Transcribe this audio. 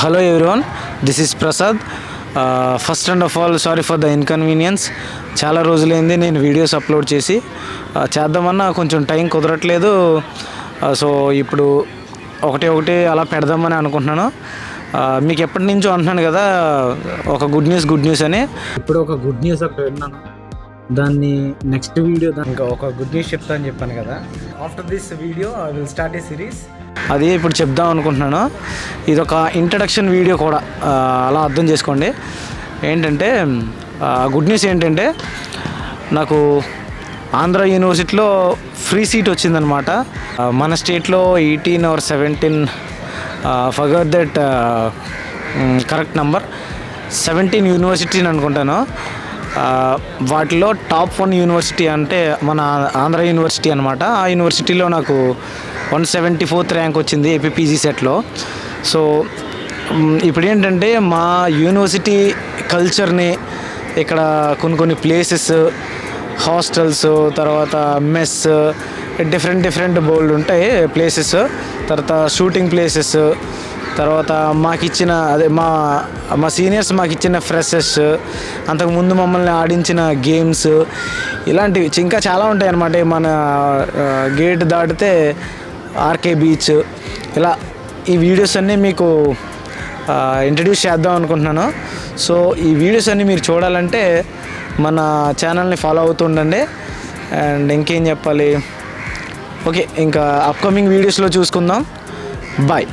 Hello everyone, this is Prasad. First and of all, sorry for the inconvenience. చాలా రోజులైంది నేను videos upload చేసి చేద్దామన్నా కొంచెం టైం కుదరట్లేదు. సో ఇప్పుడు ఒకటి అలా పెడదామని అనుకుంటున్నాను. మీకు ఎప్పటి నుంచో అంటున్నాను కదా, ఒక గుడ్ న్యూస్ అని. ఇప్పుడు ఒక గుడ్ న్యూస్ అక్కడ విన్నాను, దాన్ని నెక్స్ట్ వీడియో ఇంకా ఒక గుడ్ న్యూస్ చెప్తా అని చెప్పాను కదా. After this video I will start A series. అది ఇప్పుడు చెప్దాం అనుకుంటున్నాను. ఇది ఒక ఇంట్రడక్షన్ వీడియో కూడా, అలా అర్థం చేసుకోండి. ఏంటంటే గుడ్ న్యూస్ ఏంటంటే, నాకు ఆంధ్ర యూనివర్సిటీలో ఫ్రీ సీట్ వచ్చిందనమాట. మన స్టేట్లో 18 or 17, forgot that correct number, 17 యూనివర్సిటీని అనుకుంటాను. వాటిలో టాప్ 1 యూనివర్సిటీ అంటే మన ఆంధ్ర యూనివర్సిటీ అనమాట. ఆ యూనివర్సిటీలో నాకు 174th ర్యాంక్ వచ్చింది ఏపీపీజీ సెట్లో. సో ఇప్పుడు ఏంటంటే మా యూనివర్సిటీ కల్చర్ని ఇక్కడ కొన్ని ప్లేసెస్, హాస్టల్స్, తర్వాత మెస్, డిఫరెంట్ బోల్డ్ ఉంటాయి ప్లేసెస్. తర్వాత షూటింగ్ ప్లేసెస్, తర్వాత మాకిచ్చిన మా సీనియర్స్ మాకిచ్చిన ఫ్రెషర్స్, అంతకుముందు మమ్మల్ని ఆడించిన గేమ్స్, ఇలాంటివి ఇంకా చాలా ఉంటాయి అన్నమాట. మన గేట్ దాటితే ఆర్కే బీచ్, ఇలా ఈ వీడియోస్ అన్నీ మీకు ఇంట్రడ్యూస్ చేద్దాం అనుకుంటున్నాను. సో ఈ వీడియోస్ అన్నీ మీరు చూడాలంటే మన ఛానల్ని ఫాలో అవుతూ ఉండండి. అండ్ ఇంకేం చెప్పాలి, ఓకే, ఇంకా అప్కమింగ్ వీడియోస్లో చూసుకుందాం. బాయ్.